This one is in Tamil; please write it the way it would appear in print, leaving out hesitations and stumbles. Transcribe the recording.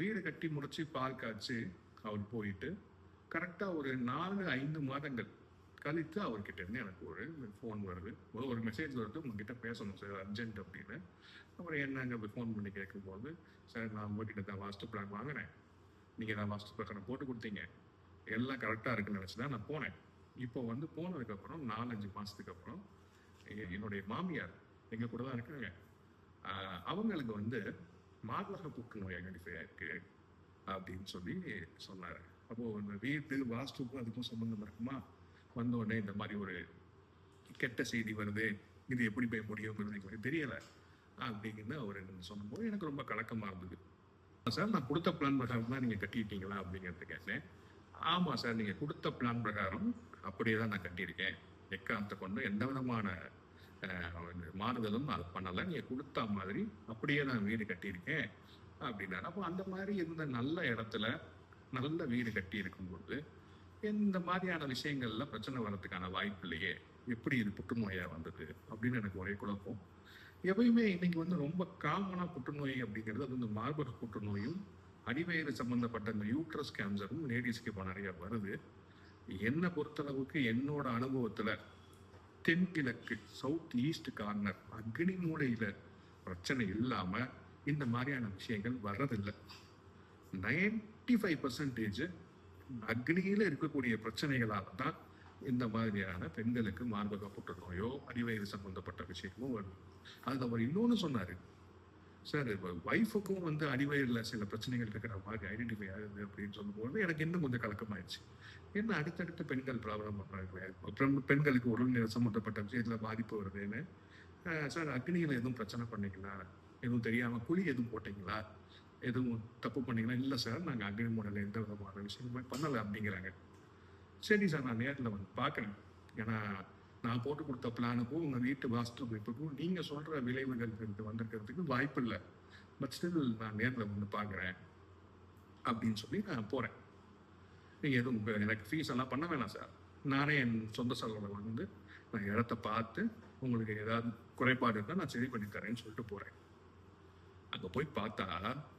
வீடு கட்டி முடிச்சு பால் காய்ச்சி அவர் போயிட்டு கரெக்டாக ஒரு 4-5 மாதங்கள் கழித்து அவர்கிட்ட இருந்து எனக்கு ஒரு ஃபோன் வருது, ஒரு மெசேஜ் வருது, உங்ககிட்ட பேசணும் சார் அர்ஜென்ட் அப்படின்னு. அப்புறம் என்னங்க ஃபோன் பண்ணி கேட்கும்போது, சார் நான் உங்ககிட்ட தான் வாஸ்து பிளான் வாங்கினேன், நீங்கள் தான் வாஸ்து பிரகாரம் போட்டு கொடுத்தீங்க, எல்லாம் கரெக்டாக இருக்குன்னு நினச்சி தான் நான் போனேன். இப்போ வந்து போனதுக்கப்புறம் 4-5 மாதத்துக்கு அப்புறம் என்னுடைய மாமியார் எங்கள் கூட தான் இருக்காங்க. அவங்களுக்கு வந்து மார்பக புற்றுநோய் ஐடென்டிஃபை ஆயிருக்கு அப்படின்னு சொல்லி சொன்னார். அப்போது இந்த வீட்டு வாஸ்துக்கும் அதுக்கும் சம்மந்தம் இருக்குமா? வந்த உடனே இந்த மாதிரி ஒரு கெட்ட செய்தி வருது, இது எப்படி போய் முடியுங்கிறது எனக்கு தெரியலை அப்படிங்கிறது அவர் சொன்னபோது எனக்கு ரொம்ப கலக்கமாக இருந்தது. சார் நான் கொடுத்த பிளான் பிரகாரம் தான் நீங்கள் கட்டிட்டீங்களா அப்படிங்கிறது கேட்டேன். ஆமாம் சார், நீங்கள் கொடுத்த பிளான் பிரகாரம் அப்படியே தான் நான் கட்டியிருக்கேன், எக்காரணத்தை கொண்டு எந்த விதமான மாறுதலும் அதை பண்ணலை, நீங்கள் கொடுத்த மாதிரி அப்படியே நான் வீடு கட்டியிருக்கேன் அப்படின்னாரு. அப்போ அந்த மாதிரி இருந்த நல்ல இடத்துல நல்ல வீடு கட்டி இருக்கும்போது இந்த மாதிரியான விஷயங்கள்ல பிரச்சனை வர்றதுக்கான வாய்ப்பு இல்லையே, எப்படி இது புற்றுநோயா வந்தது அப்படின்னு எனக்கு ஒரே குழப்பம். எப்பயுமே இன்னைக்கு வந்து ரொம்ப காமனா புற்றுநோய் அப்படிங்கிறது அது வந்து மார்பக புற்றுநோயும் அடிவயிறு சம்பந்தப்பட்ட இந்த யூட்ரஸ் கேன்சரும் லேடிஸ்க்கு இப்போ நிறைய வருது. என்னை பொறுத்தளவுக்கு என்னோட அனுபவத்துல தென்கிழக்கு சவுத் ஈஸ்ட் கார்னர் அக்னி மூலையில பிரச்சனை இல்லாம இந்த மாதிரியான விஷயங்கள் வர்றதில்லை. 95% அக்னியில இருக்கக்கூடிய பிரச்சனைகளால தான் இந்த மாதிரியான பெண்களுக்கு மார்பக புற்றுநோயோ அடிவயிறு சம்பந்தப்பட்ட விஷயமோ வரும். அதுல அவர் இன்னொன்னு சொன்னாரு, சார் ஒய்ஃபுக்கும் வந்து அடிவயிறுல சில பிரச்சனைகள் இருக்கிற மாதிரி ஐடென்டிஃபை ஆகுது அப்படின்னு சொல்லும்போது எனக்கு இன்னும் கொஞ்சம் கலக்கமாயிடுச்சு. என்ன அடுத்தடுத்து பெண்கள் ப்ராப்ளம் பண்றாங்க, அப்புறம் பெண்களுக்கு உடல்நிலை சம்பந்தப்பட்ட விஷயத்துல பாதிப்பு வருதுன்னு. சார் அக்னியில எதுவும் பிரச்சனை பண்ணீங்களா, எதுவும் தெரியாம குழி எதுவும் போட்டீங்களா, எதுவும் தப்பு பண்ணீங்களா? இல்லை சார், நாங்கள் அக்னி மூலையில் எந்த விதமான விஷயமே பண்ணலை அப்படிங்கிறாங்க. சரி சார், நான் நேரில் வந்து பார்க்குறேன். ஏன்னா நான் போட்டு கொடுத்த பிளானுக்கும் உங்கள் வீட்டு வாஸ்து அமைப்புக்கும் நீங்கள் சொல்கிற விளைவுகள் வந்திருக்கிறதுக்கு வாய்ப்பு இல்லை. பட் ஸ்டில் நான் நேரில் வந்து பார்க்குறேன் அப்படின்னு சொல்லி நான் போகிறேன். நீங்கள் எதுவும் எனக்கு ஃபீஸ் எல்லாம் பண்ண வேணாம் சார், நானே என் சொந்த செலவில் வந்து நான் இடத்த பார்த்து உங்களுக்கு ஏதாவது குறைபாடு இருந்தால் நான் சரி பண்ணி தரேன்னு சொல்லிட்டு போகிறேன். அங்கே போய் பார்த்தா